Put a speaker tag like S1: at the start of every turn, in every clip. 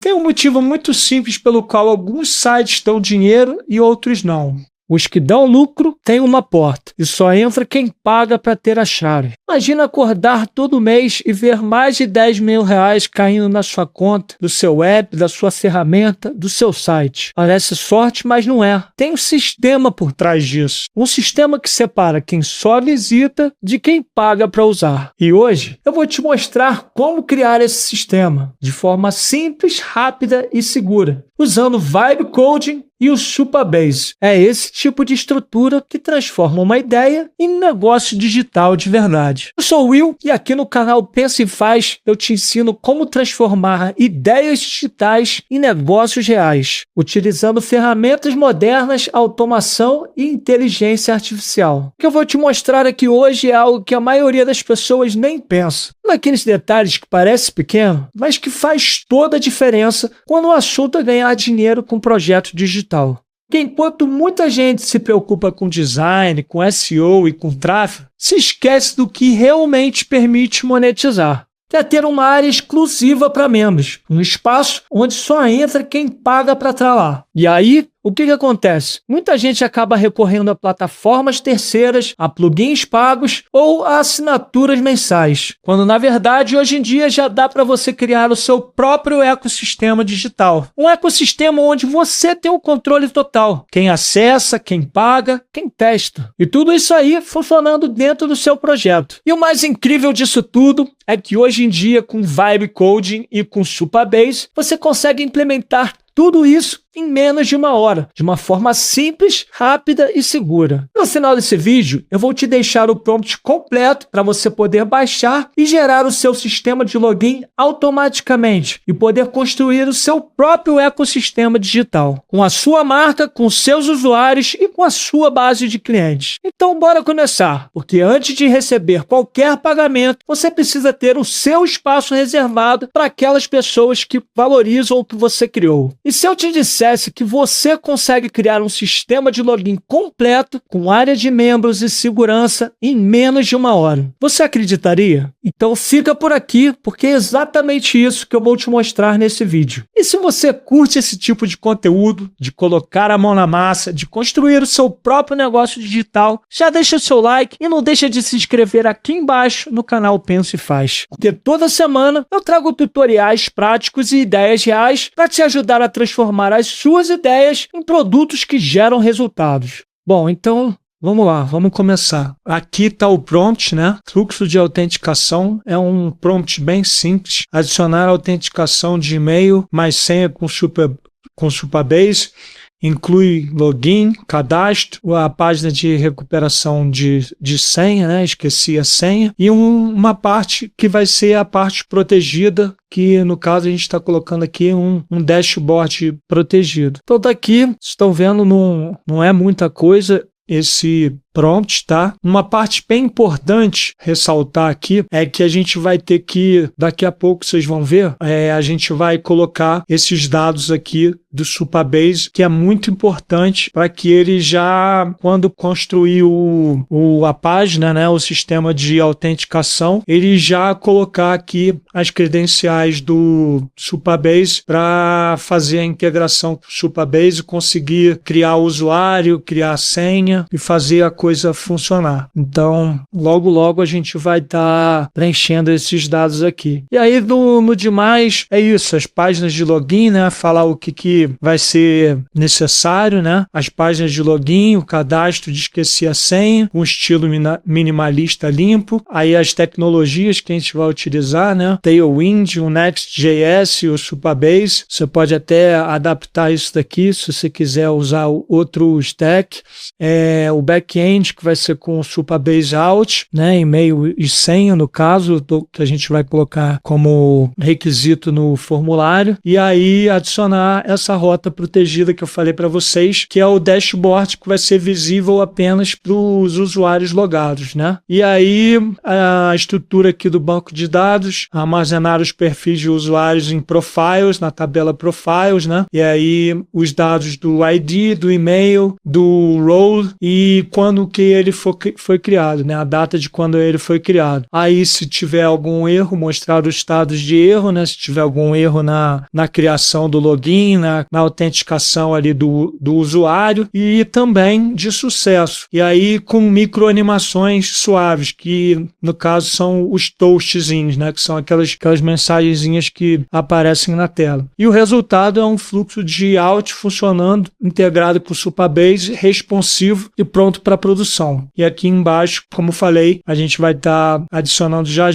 S1: Tem um motivo muito simples pelo qual alguns sites dão dinheiro e outros não. Os que dão lucro têm uma porta e só entra quem paga para ter a chave. Imagina acordar todo mês e ver mais de 10 mil reais caindo na sua conta, do seu app, da sua ferramenta, do seu site. Parece sorte, mas não é. Tem um sistema por trás disso. Um sistema que separa quem só visita de quem paga para usar. E hoje eu vou te mostrar como criar esse sistema de forma simples, rápida e segura, usando Vibe Coding e o Supabase. É esse tipo de estrutura que transforma uma ideia em negócio digital de verdade. Eu sou o Will e aqui no canal Pensa e Faz eu te ensino como transformar ideias digitais em negócios reais, utilizando ferramentas modernas, automação e inteligência artificial. O que eu vou te mostrar aqui hoje é algo que a maioria das pessoas nem pensa. Naqueles detalhes que parece pequeno, mas que faz toda a diferença quando o assunto é ganhar dinheiro com projeto digital. Que enquanto muita gente se preocupa com design, com SEO e com tráfego, se esquece do que realmente permite monetizar. Que é ter uma área exclusiva para membros, um espaço onde só entra quem paga para estar lá. E aí, o que acontece? Muita gente acaba recorrendo a plataformas terceiras, a plugins pagos ou a assinaturas mensais, quando na verdade hoje em dia já dá para você criar o seu próprio ecossistema digital. Um ecossistema onde você tem o controle total. Quem acessa, quem paga, quem testa. E tudo isso aí funcionando dentro do seu projeto. E o mais incrível disso tudo é que hoje em dia com Vibe Coding e com Supabase você consegue implementar tudo isso em menos de uma hora, de uma forma simples, rápida e segura. No final desse vídeo, eu vou te deixar o prompt completo para você poder baixar e gerar o seu sistema de login automaticamente e poder construir o seu próprio ecossistema digital, com a sua marca, com seus usuários e com a sua base de clientes. Então, bora começar, porque antes de receber qualquer pagamento, você precisa ter o seu espaço reservado para aquelas pessoas que valorizam o que você criou. E se eu te dissesse que você consegue criar um sistema de login completo com área de membros e segurança em menos de uma hora, você acreditaria? Então fica por aqui, porque é exatamente isso que eu vou te mostrar nesse vídeo. E se você curte esse tipo de conteúdo, de colocar a mão na massa, de construir o seu próprio negócio digital, já deixa o seu like e não deixa de se inscrever aqui embaixo no canal Pensa e Faz. Porque toda semana eu trago tutoriais práticos e ideias reais para te ajudar a transformar as suas ideias em produtos que geram resultados. Bom, então vamos lá, vamos começar. Aqui está o prompt, né? Fluxo de autenticação é um prompt bem simples. Adicionar autenticação de e-mail mais senha com Supabase. Inclui login, cadastro, a página de recuperação de senha, né? Esqueci a senha, e uma parte que vai ser a parte protegida, que no caso a gente está colocando aqui um dashboard protegido. Então daqui, vocês estão vendo, não é muita coisa esse prompt, tá? Uma parte bem importante ressaltar aqui é que a gente vai ter que, daqui a pouco vocês vão ver, a gente vai colocar esses dados aqui do Supabase, que é muito importante para que ele já, quando construir a página, né, o sistema de autenticação, ele já colocar aqui as credenciais do Supabase para fazer a integração com o Supabase, conseguir criar o usuário, criar a senha e fazer a coisa funcionar. Então, logo a gente vai estar preenchendo esses dados aqui. E aí, no demais, é isso, as páginas de login, né, falar o que vai ser necessário, né, as páginas de login, o cadastro de esquecer a senha, um estilo minimalista limpo, aí as tecnologias que a gente vai utilizar, né, Tailwind, o Next.js e o Supabase. Você pode até adaptar isso daqui, se você quiser usar outro stack, o back-end, que vai ser com o Supabase Out, né, e-mail e senha, no caso, que a gente vai colocar como requisito no formulário, e aí adicionar essa rota protegida que eu falei para vocês, que é o dashboard, que vai ser visível apenas para os usuários logados, né? E aí a estrutura aqui do banco de dados, armazenar os perfis de usuários em profiles, na tabela profiles, né? E aí os dados do ID, do e-mail, do role, e quando ano que ele foi criado, né? A data de quando ele foi criado. Aí, se tiver algum erro, mostrar os estados de erro, né? Se tiver algum erro na criação do login, na autenticação ali do usuário, e também de sucesso. E aí, com microanimações suaves, que no caso são os toastzinhos, né? Que são aquelas mensagenzinhas que aparecem na tela. E o resultado é um fluxo de out funcionando, integrado com o Supabase, responsivo e pronto para produção. E aqui embaixo, como falei, a gente vai estar adicionando já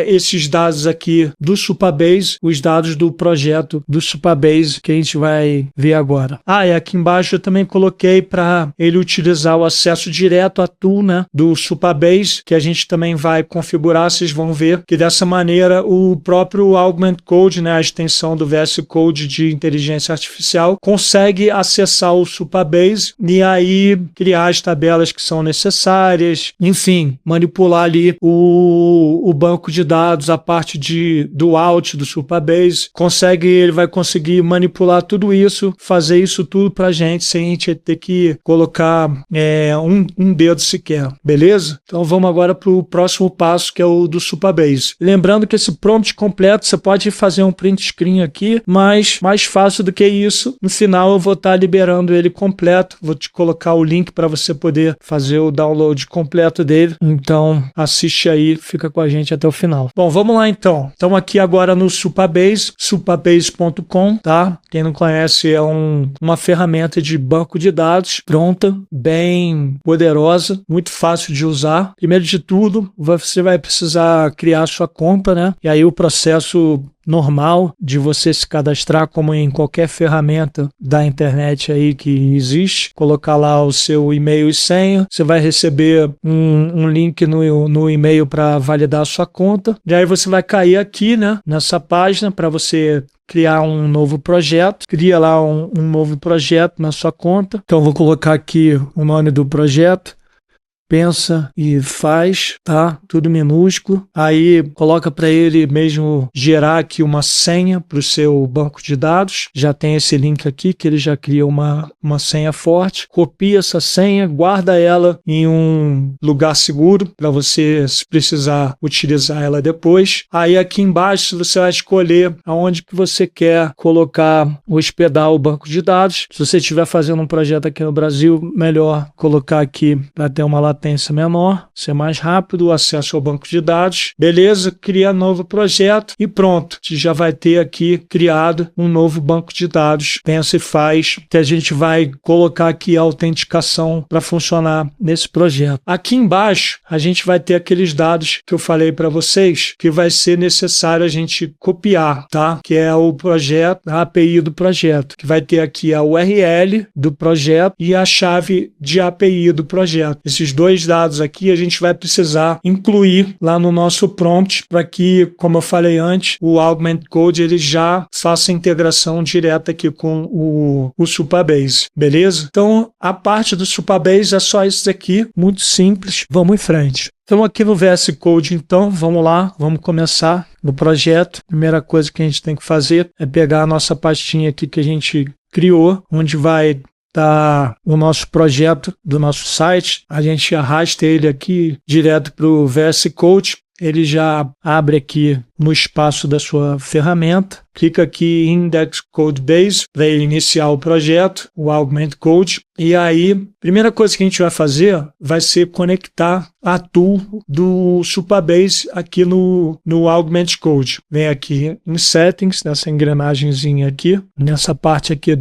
S1: esses dados aqui do Supabase, os dados do projeto do Supabase que a gente vai ver agora. E aqui embaixo eu também coloquei para ele utilizar o acesso direto à tool, né, do Supabase, que a gente também vai configurar. Vocês vão ver que dessa maneira o próprio Augment Code, né, a extensão do VS Code de inteligência artificial, consegue acessar o Supabase e aí criar as tabelas que são necessárias, enfim, manipular ali o banco de dados, a parte do out do Supabase. Ele vai conseguir manipular tudo isso, fazer isso tudo pra gente, sem a gente ter que colocar um dedo sequer, beleza? Então vamos agora para o próximo passo, que é o do Supabase. Lembrando que esse prompt completo, você pode fazer um print screen aqui, mas mais fácil do que isso, no final eu vou estar liberando ele completo, vou te colocar o link para você poder fazer o download completo dele, então assiste aí, fica com a gente até o final. Bom, vamos lá então. Estamos aqui agora no Supabase, supabase.com, tá? Quem não conhece, é uma ferramenta de banco de dados pronta, bem poderosa, muito fácil de usar. Primeiro de tudo, você vai precisar criar sua conta, né? E aí o processo normal de você se cadastrar, como em qualquer ferramenta da internet aí que existe, colocar lá o seu e-mail e senha, você vai receber um link no e-mail para validar a sua conta, e aí você vai cair aqui, né, nessa página para você criar um novo projeto, cria lá um novo projeto na sua conta. Então vou colocar aqui o nome do projeto, pensa e faz, tá? Tudo minúsculo. Aí coloca para ele mesmo gerar aqui uma senha para o seu banco de dados. Já tem esse link aqui que ele já cria uma senha forte. Copia essa senha, guarda ela em um lugar seguro para você, se precisar, utilizar ela depois. Aí aqui embaixo você vai escolher aonde que você quer hospedar o banco de dados. Se você estiver fazendo um projeto aqui no Brasil, melhor colocar aqui para ter uma latência menor, ser mais rápido, o acesso ao banco de dados. Beleza, cria novo projeto e pronto. Você já vai ter aqui criado um novo banco de dados. Pensa e faz, que a gente vai colocar aqui a autenticação para funcionar nesse projeto. Aqui embaixo, a gente vai ter aqueles dados que eu falei para vocês, que vai ser necessário a gente copiar, tá? Que é o projeto, a API do projeto, que vai ter aqui a URL do projeto e a chave de API do projeto. Esses dois dados aqui a gente vai precisar incluir lá no nosso prompt para que, como eu falei antes, o Augment Code ele já faça a integração direta aqui com o Supabase, beleza? Então, a parte do Supabase é só isso aqui, muito simples, vamos em frente. Então aqui no VS Code, então, vamos lá, vamos começar no projeto. Primeira coisa que a gente tem que fazer é pegar a nossa pastinha aqui que a gente criou, onde vai o nosso projeto do nosso site. A gente arrasta ele aqui direto para o VS Code. Ele já abre aqui no espaço da sua ferramenta. Clica aqui em Index Code Base para iniciar o projeto, o Augment Code. E aí, primeira coisa que a gente vai fazer vai ser conectar a tool do Supabase aqui no Augment Code. Vem aqui em Settings, nessa engrenagemzinha aqui, nessa parte aqui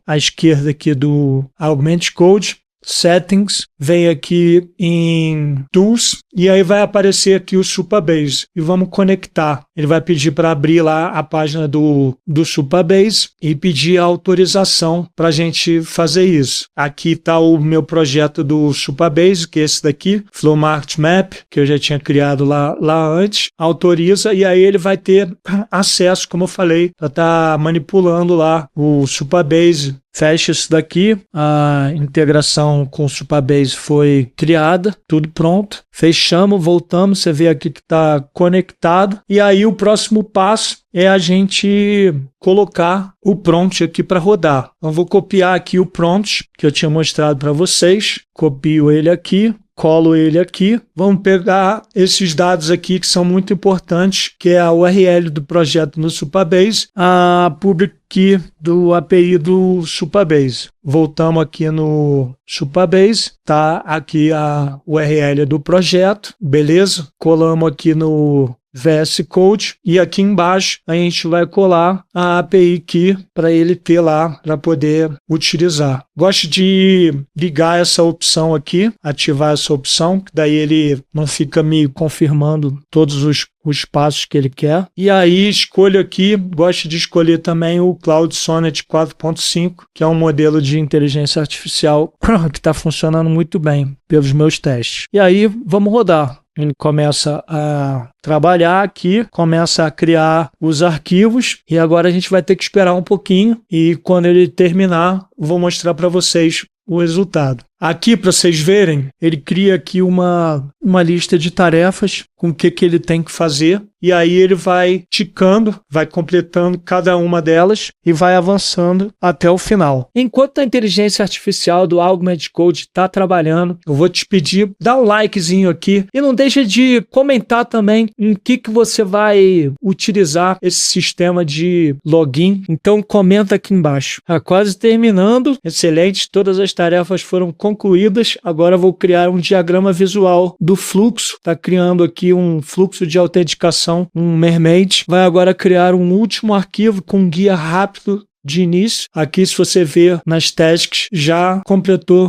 S1: à esquerda aqui do Augment Code. Settings, vem aqui em Tools e aí vai aparecer aqui o Supabase e vamos conectar. Ele vai pedir para abrir lá a página do Supabase e pedir a autorização para a gente fazer isso. Aqui está o meu projeto do Supabase, que é esse daqui, Flow Market Map, que eu já tinha criado lá antes. Autoriza e aí ele vai ter acesso, como eu falei, para estar manipulando lá o Supabase fecha isso daqui, a integração com o Supabase foi criada, tudo pronto, fechamos, voltamos, você vê aqui que está conectado, e aí o próximo passo é a gente colocar o prompt aqui para rodar. Então vou copiar aqui o prompt que eu tinha mostrado para vocês, copio ele aqui, colo ele aqui, vamos pegar esses dados aqui que são muito importantes, que é a URL do projeto no Supabase, a public key do API do Supabase. Voltamos aqui no Supabase, tá aqui a URL do projeto, beleza? Colamos aqui no VS Code e aqui embaixo a gente vai colar a API Key para ele ter lá para poder utilizar. Gosto de ligar essa opção aqui, ativar essa opção, que daí ele não fica me confirmando todos os passos que ele quer. E aí escolho aqui, gosto de escolher também o Cloud Sonnet 4.5, que é um modelo de inteligência artificial que está funcionando muito bem pelos meus testes. E aí vamos rodar. Ele começa a trabalhar aqui, começa a criar os arquivos e agora a gente vai ter que esperar um pouquinho e quando ele terminar, vou mostrar para vocês o resultado. Aqui, para vocês verem, ele cria aqui uma lista de tarefas com o que ele tem que fazer e aí ele vai ticando, vai completando cada uma delas e vai avançando até o final. Enquanto a inteligência artificial do Augmented Code está trabalhando, eu vou te pedir, dá um likezinho aqui e não deixa de comentar também em que você vai utilizar esse sistema de login. Então comenta aqui embaixo. Quase terminando, excelente, todas as tarefas foram concluídas. Agora vou criar um diagrama visual do fluxo. Está criando aqui um fluxo de autenticação, um Mermaid. Vai agora criar um último arquivo com um guia rápido de início. Aqui, se você ver nas tasks, já completou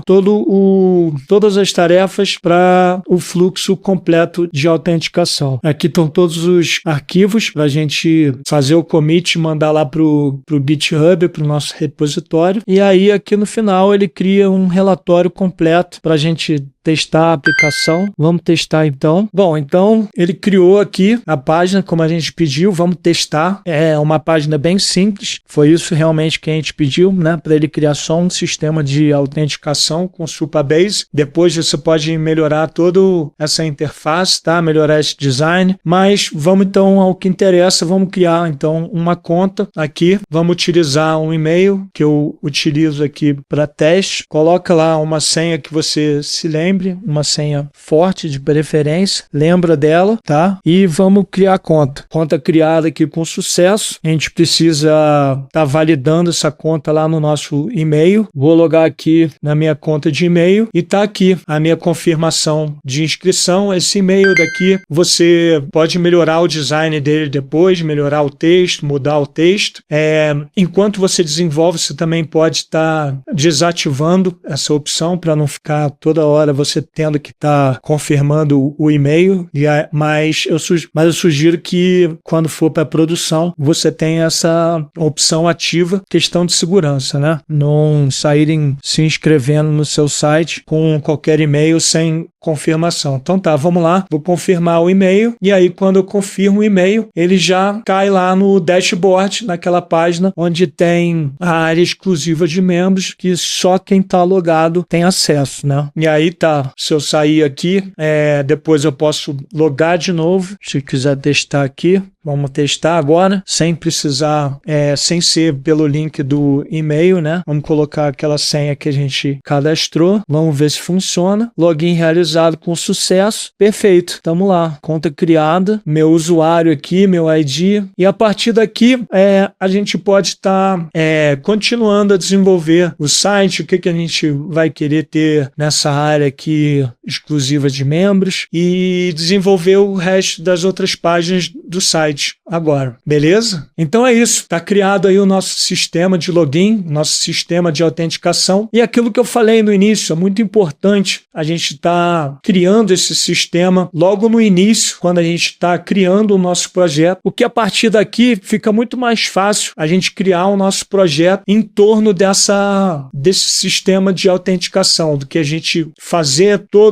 S1: todas as tarefas para o fluxo completo de autenticação. Aqui estão todos os arquivos para a gente fazer o commit e mandar lá para o GitHub, para o nosso repositório. E aí, aqui no final, ele cria um relatório completo para a gente testar a aplicação. Vamos testar então. Bom, então ele criou aqui a página como a gente pediu. Vamos testar. É uma página bem simples. Foi isso realmente que a gente pediu, né? Para ele criar só um sistema de autenticação com Supabase. Depois você pode melhorar toda essa interface, tá? Melhorar esse design. Mas vamos então ao que interessa. Vamos criar então uma conta aqui. Vamos utilizar um e-mail que eu utilizo aqui para teste. Coloca lá uma senha que você se lembre, uma senha forte de preferência, lembra dela, tá? E vamos criar a conta. Conta criada aqui com sucesso. A gente precisa estar validando essa conta lá no nosso e-mail. Vou logar aqui na minha conta de e-mail e tá aqui a minha confirmação de inscrição. Esse e-mail daqui, você pode melhorar o design dele depois, melhorar o texto, mudar o texto. Enquanto você desenvolve, você também pode estar desativando essa opção para não ficar toda hora você tendo que estar confirmando o e-mail, mas eu sugiro que quando for para produção, você tenha essa opção ativa, questão de segurança, né? Não saírem se inscrevendo no seu site com qualquer e-mail sem confirmação. Então tá, vamos lá, vou confirmar o e-mail e aí quando eu confirmo o e-mail, ele já cai lá no dashboard, naquela página onde tem a área exclusiva de membros que só quem tá logado tem acesso, né? E aí tá, se eu sair aqui, depois eu posso logar de novo, se quiser testar aqui. Vamos testar agora, sem precisar, sem ser pelo link do e-mail, né? Vamos colocar aquela senha que a gente cadastrou. Vamos ver se funciona. Login realizado com sucesso. Perfeito. Estamos lá. Conta criada. Meu usuário aqui, meu ID. E a partir daqui, a gente pode estar continuando a desenvolver o site, o que a gente vai querer ter nessa área aqui exclusiva de membros e desenvolver o resto das outras páginas do site agora, beleza? Então é isso, está criado aí o nosso sistema de login, nosso sistema de autenticação e aquilo que eu falei no início, é muito importante a gente estar criando esse sistema logo no início, quando a gente está criando o nosso projeto, porque a partir daqui fica muito mais fácil a gente criar o nosso projeto em torno desse sistema de autenticação, do que a gente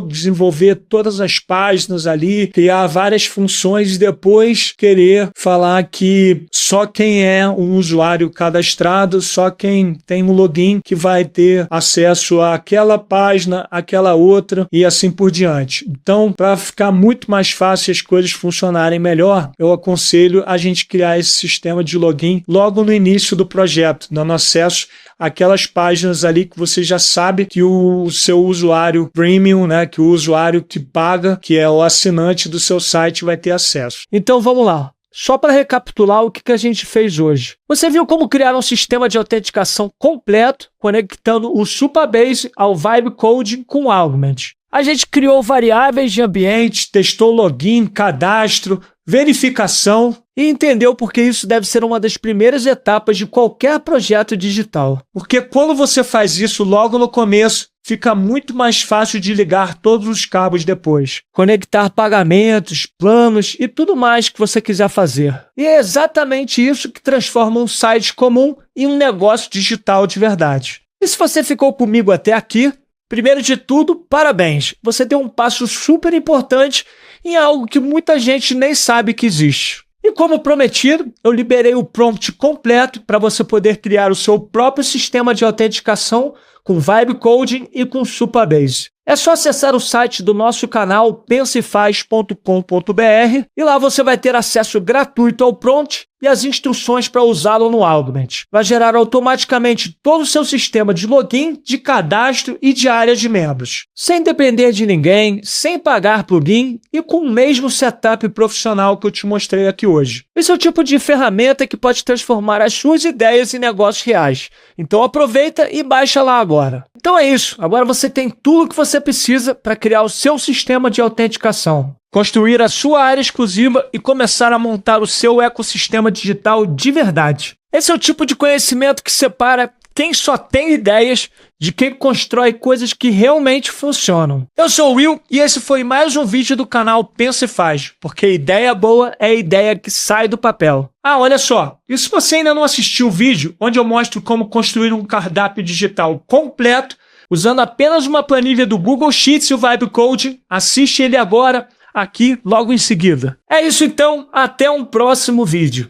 S1: desenvolver todas as páginas ali, criar várias funções e depois querer poder falar que só quem é um usuário cadastrado, só quem tem um login que vai ter acesso àquela página, àquela outra e assim por diante. Então, para ficar muito mais fácil as coisas funcionarem melhor, eu aconselho a gente criar esse sistema de login logo no início do projeto, dando acesso àquelas páginas ali que você já sabe que o seu usuário premium, né, que o usuário que paga, que é o assinante do seu site, vai ter acesso. Então vamos lá. Só para recapitular o que a gente fez hoje. Você viu como criar um sistema de autenticação completo, conectando o Supabase ao Vibe Coding com o Augment. A gente criou variáveis de ambiente, testou login, cadastro, verificação e entendeu porque isso deve ser uma das primeiras etapas de qualquer projeto digital. Porque quando você faz isso logo no começo, fica muito mais fácil de ligar todos os cabos depois. Conectar pagamentos, planos e tudo mais que você quiser fazer. E é exatamente isso que transforma um site comum em um negócio digital de verdade. E se você ficou comigo até aqui, primeiro de tudo, parabéns! Você deu um passo super importante em algo que muita gente nem sabe que existe. E como prometido, eu liberei o prompt completo para você poder criar o seu próprio sistema de autenticação com Vibe Coding e com Supabase. É só acessar o site do nosso canal pensefaz.com.br e lá você vai ter acesso gratuito ao prompt e as instruções para usá-lo no Augment. Vai gerar automaticamente todo o seu sistema de login, de cadastro e de área de membros, sem depender de ninguém, sem pagar plugin e com o mesmo setup profissional que eu te mostrei aqui hoje. Esse é o tipo de ferramenta que pode transformar as suas ideias em negócios reais. Então aproveita e baixa lá agora. Então é isso, agora você tem tudo o que você precisa para criar o seu sistema de autenticação, construir a sua área exclusiva e começar a montar o seu ecossistema digital de verdade. Esse é o tipo de conhecimento que separa quem só tem ideias de quem constrói coisas que realmente funcionam. Eu sou o Will e esse foi mais um vídeo do canal Pensa e Faz, porque ideia boa é a ideia que sai do papel. Ah, olha só, e se você ainda não assistiu o vídeo onde eu mostro como construir um cardápio digital completo usando apenas uma planilha do Google Sheets e o Vibe Coding, assiste ele agora, aqui logo em seguida. É isso então, até um próximo vídeo.